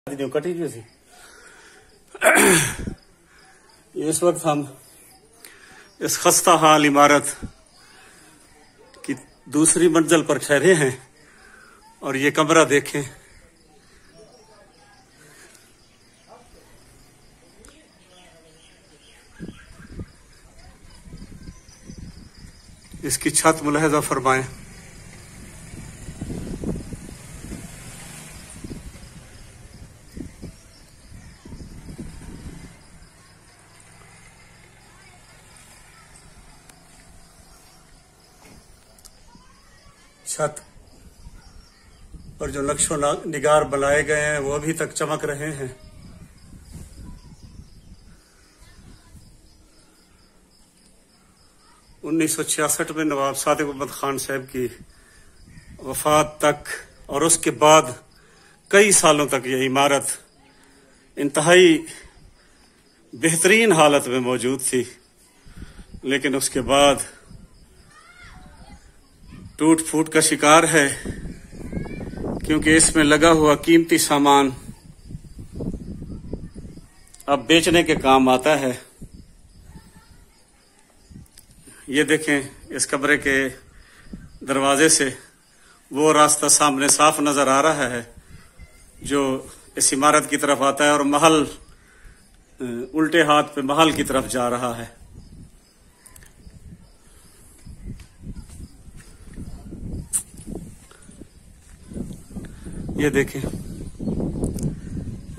कटी हुई थी। इस वक्त हम इस खस्ता हाल इमारत की दूसरी मंजिल पर ठहरे हैं और ये कमरा देखें। इसकी छत मुलाहिजा फरमाएं। छत पर जो नक्शो निगार बनाए गए हैं वो अभी तक चमक रहे हैं। उन्नीस 1966 में नवाब सादिक अहमद खान साहब की वफात तक और उसके बाद कई सालों तक यह इमारत इंतहाई बेहतरीन हालत में मौजूद थी, लेकिन उसके बाद टूट फूट का शिकार है, क्योंकि इसमें लगा हुआ कीमती सामान अब बेचने के काम आता है। ये देखें, इस कमरे के दरवाजे से वो रास्ता सामने साफ नजर आ रहा है जो इस इमारत की तरफ आता है और महल उल्टे हाथ पे महल की तरफ जा रहा है। ये देखें,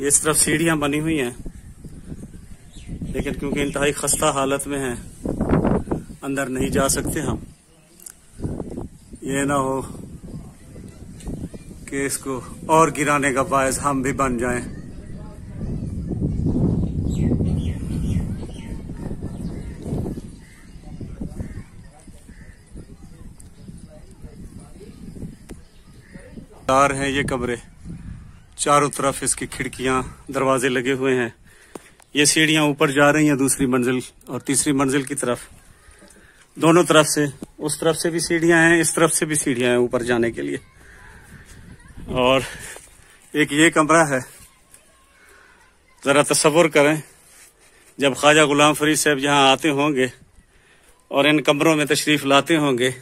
ये इस तरफ सीढ़ियां बनी हुई हैं, लेकिन क्योंकि इंतहाई खस्ता हालत में है अंदर नहीं जा सकते हम। ये ना हो कि इसको और गिराने का बायस हम भी बन जाएं। तार हैं ये कमरे, चारों तरफ इसकी खिड़कियां दरवाजे लगे हुए हैं। ये सीढ़ियां ऊपर जा रही हैं दूसरी मंजिल और तीसरी मंजिल की तरफ। दोनों तरफ से, उस तरफ से भी सीढ़ियां हैं, इस तरफ से भी सीढ़ियां हैं ऊपर जाने के लिए। और एक ये कमरा है, जरा तसव्वुर करें जब ख्वाजा गुलाम फरीद साहब यहाँ आते होंगे और इन कमरों में तशरीफ लाते होंगे,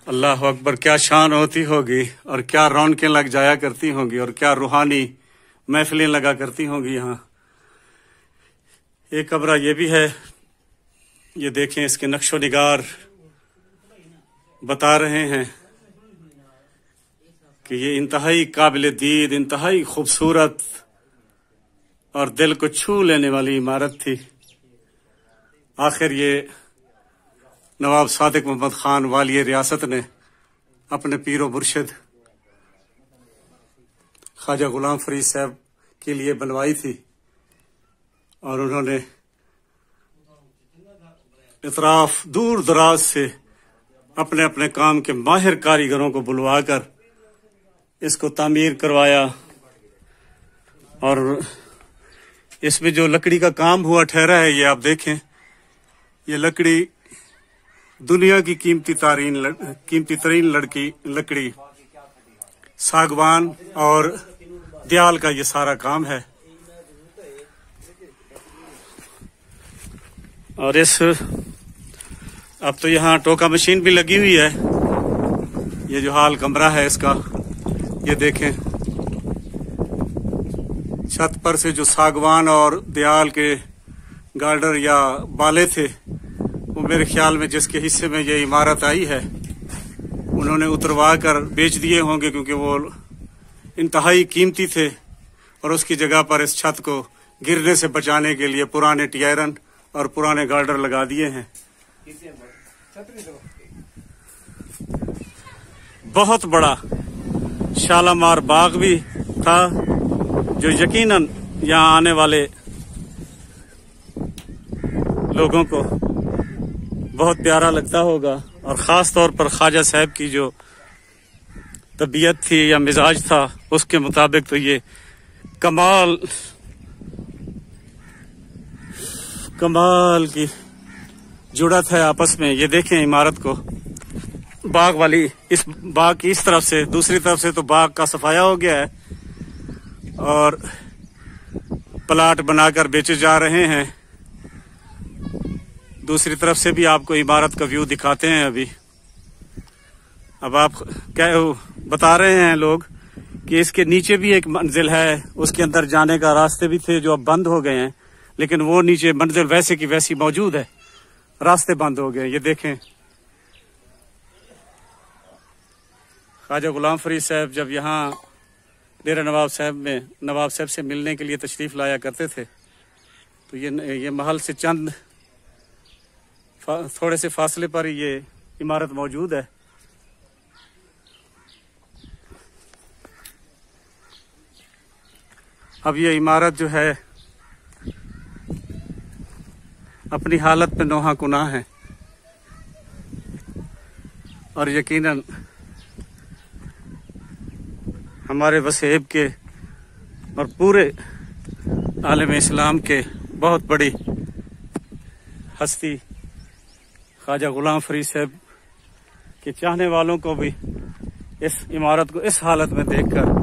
अल्लाह अकबर, क्या शान होती होगी और क्या रौनकें लग जाया करती होंगी और क्या रूहानी महफिलें लगा करती होंगी यहाँ। एक कमरा ये भी है, ये देखें, इसके नक्शो निगार बता रहे हैं कि ये इंतहाई काबिल दीद, इंतहाई खूबसूरत और दिल को छू लेने वाली इमारत थी। आखिर ये नवाब सादिक मोहम्मद खान वाली रियासत ने अपने पीरो मुर्शिद ख्वाजा गुलाम फरीद साहब के लिए बनवाई थी और उन्होंने इतराफ दूर दराज से अपने अपने काम के माहिर कारीगरों को बुलवाकर इसको तामीर करवाया। और इसमें जो लकड़ी का काम हुआ ठहरा है, ये आप देखें, ये लकड़ी दुनिया की कीमती तरीन लकड़ी सागवान और दियाल का ये सारा काम है। और अब तो यहाँ टोका मशीन भी लगी हुई है। ये जो हाल कमरा है इसका, ये देखें, छत पर से जो सागवान और दियाल के गार्डर या बाले थे, वो मेरे ख्याल में जिसके हिस्से में ये इमारत आई है उन्होंने उतरवा कर बेच दिए होंगे, क्योंकि वो इंतहाई कीमती थे। और उसकी जगह पर इस छत को गिरने से बचाने के लिए पुराने टीयरन और पुराने गार्डर लगा दिए हैं। बहुत बड़ा शालामार बाग भी था जो यकीनन यहाँ आने वाले लोगों को बहुत प्यारा लगता होगा। और ख़ास तौर पर ख्वाजा साहब की जो तबीयत थी या मिजाज था, उसके मुताबिक तो ये कमाल की जुड़त है आपस में। ये देखें इमारत को, बाग की इस तरफ से, दूसरी तरफ से तो बाग का सफाया हो गया है, और प्लाट बनाकर बेचे जा रहे हैं। दूसरी तरफ से भी आपको इमारत का व्यू दिखाते हैं। अभी अब आप क्या बता रहे हैं लोग कि इसके नीचे भी एक मंजिल है, उसके अंदर जाने का रास्ते भी थे जो अब बंद हो गए हैं, लेकिन वो नीचे मंजिल वैसे की वैसी मौजूद है, रास्ते बंद हो गए। ये देखें, ख्वाजा गुलाम फरीद साहब जब यहाँ डेरा नवाब साहब से मिलने के लिए तशरीफ लाया करते थे, तो ये महल से चंद थोड़े से फासले पर ये इमारत मौजूद है। अब ये इमारत जो है अपनी हालत पे नोहा कुनाह है और यकीनन हमारे वसेब के और पूरे आलम इस्लाम के बहुत बड़ी हस्ती ख्वाजा गुलाम फरीद साहब के चाहने वालों को भी इस इमारत को इस हालत में देखकर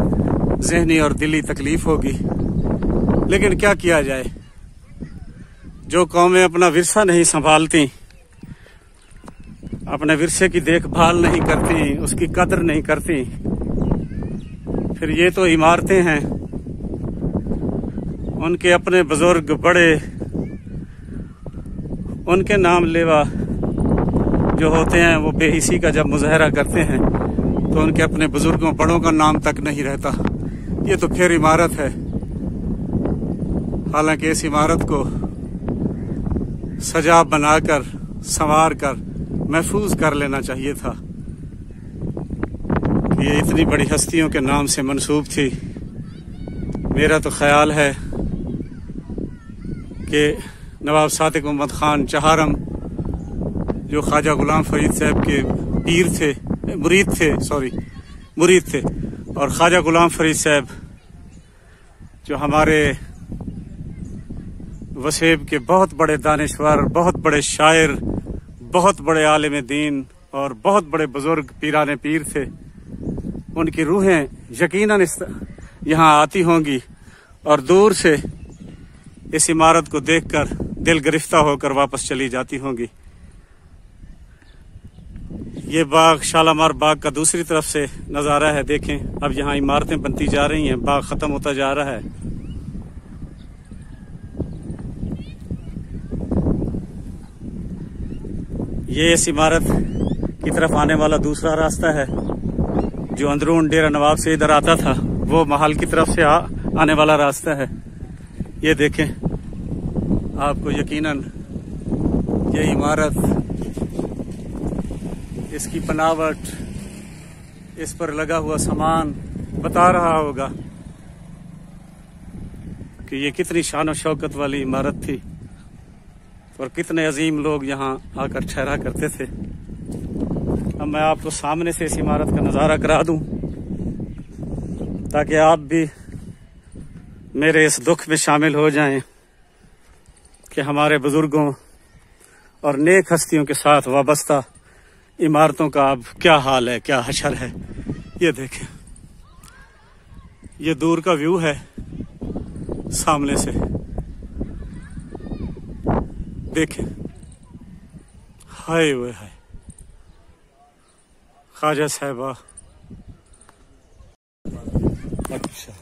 ज़हनी और दिली तकलीफ होगी। लेकिन क्या किया जाए, जो कौमें अपना विरसा नहीं संभालती, अपने विरसे की देखभाल नहीं करती, उसकी कदर नहीं करती, फिर ये तो इमारतें हैं, उनके अपने बुजुर्ग बड़े, उनके नाम लेवा जो होते हैं वो बेहिसी का जब मुजाहरा करते हैं तो उनके अपने बुजुर्गों बड़ों का नाम तक नहीं रहता। ये तो खैर इमारत है, हालांकि इस इमारत को सजा बनाकर संवार कर महफूज कर लेना चाहिए था। ये इतनी बड़ी हस्तियों के नाम से मंसूब थी। मेरा तो ख्याल है कि नवाब सादिक मोहम्मद खान चहारम जो ख्वाजा गुलाम फरीद साहब के मुरीद थे और ख्वाजा गुलाम फरीद साहब जो हमारे वसेब के बहुत बड़े दानिश्वर, बहुत बड़े शायर, बहुत बड़े आलिम दीन और बहुत बड़े बुजुर्ग पीराने पीर थे, उनकी रूहें यकीनन यहाँ आती होंगी और दूर से इस इमारत को देखकर दिल गिरफ्ता होकर वापस चली जाती होंगी। ये बाग शालामार बाग का दूसरी तरफ से नज़ारा है। देखें, अब यहाँ इमारतें बनती जा रही हैं, बाग ख़त्म होता जा रहा है। ये इस इमारत की तरफ आने वाला दूसरा रास्ता है जो अंदरून डेरा नवाब से इधर आता था, वो महल की तरफ से आने वाला रास्ता है। ये देखें, आपको यकीनन ये इमारत, इसकी बनावट, इस पर लगा हुआ सामान बता रहा होगा कि ये कितनी शान और शौकत वाली इमारत थी और कितने अजीम लोग यहाँ आकर ठहरा करते थे। अब मैं आपको सामने से इस इमारत का नज़ारा करा दूं ताकि आप भी मेरे इस दुख में शामिल हो जाएं कि हमारे बुजुर्गों और नेक हस्तियों के साथ वाबस्ता इमारतों का अब क्या हाल है, क्या हशर है। ये देखें, ये दूर का व्यू है सामने से। देखें, हाय वे हाय, ख्वाजा साहिबा। अच्छा,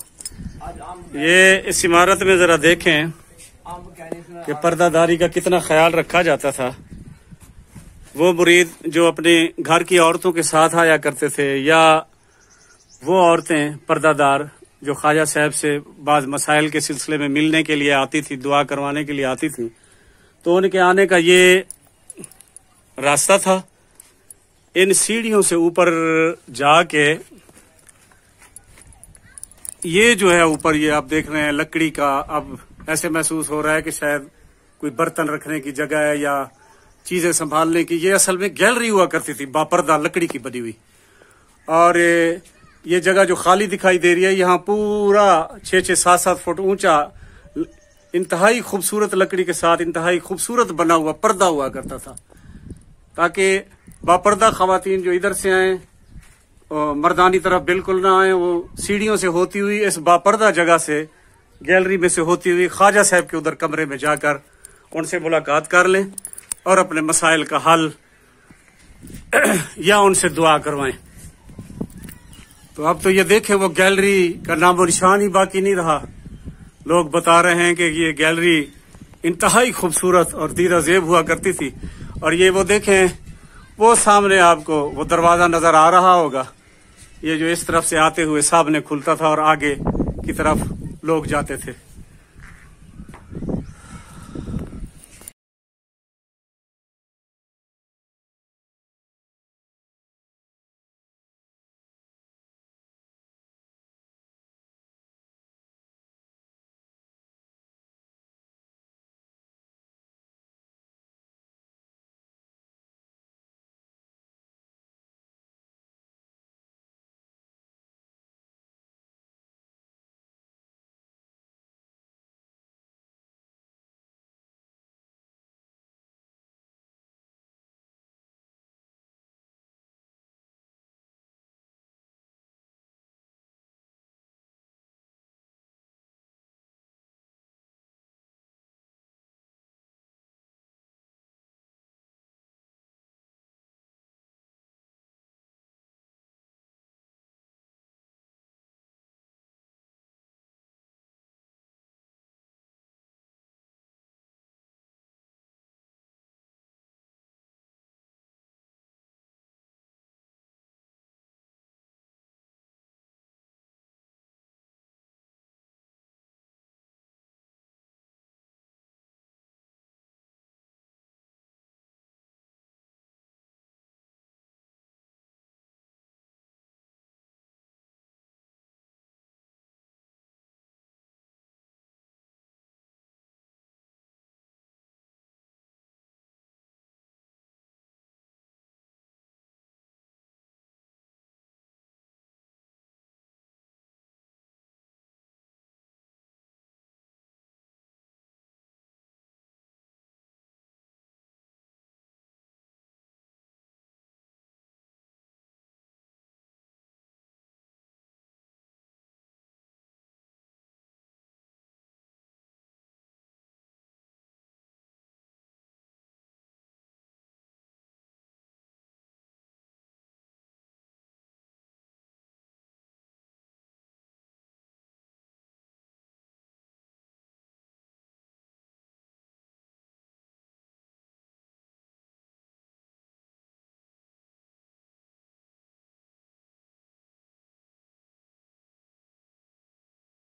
ये इस इमारत में जरा देखें कि पर्दादारी का कितना ख्याल रखा जाता था। वो मुरीद जो अपने घर की औरतों के साथ आया करते थे, या वो औरतें पर्दादार जो ख्वाजा साहब से बाज़ मसाइल के सिलसिले में मिलने के लिए आती थी, दुआ करवाने के लिए आती थी, तो उनके आने का ये रास्ता था। इन सीढ़ियों से ऊपर जाके ये जो है ऊपर, ये आप देख रहे हैं लकड़ी का, अब ऐसे महसूस हो रहा है कि शायद कोई बर्तन रखने की जगह है या चीजें संभालने की। ये असल में गैलरी हुआ करती थी, बापर्दा लकड़ी की बनी हुई। और ये जगह जो खाली दिखाई दे रही है, यहाँ पूरा 6-6, 7-7 फुट ऊंचा इंतहाई खूबसूरत लकड़ी के साथ इंतहाई खूबसूरत बना हुआ पर्दा हुआ करता था, ताकि बापर्दा खवातीन जो इधर से आए और मर्दानी तरफ बिल्कुल ना आए, वो सीढ़ियों से होती हुई इस बापर्दा जगह से गैलरी में से होती हुई ख्वाजा साहब के उधर कमरे में जाकर उनसे मुलाकात कर लें और अपने मसाइल का हल या उनसे दुआ करवाएं। तो अब तो ये देखें, वो गैलरी का नामो निशान ही बाकी नहीं रहा। लोग बता रहे हैं कि ये गैलरी इंतहाई खूबसूरत और दीदा ज़ेब हुआ करती थी। और ये वो देखें, वो सामने आपको वो दरवाजा नजर आ रहा होगा, ये जो इस तरफ से आते हुए सामने खुलता था और आगे की तरफ लोग जाते थे।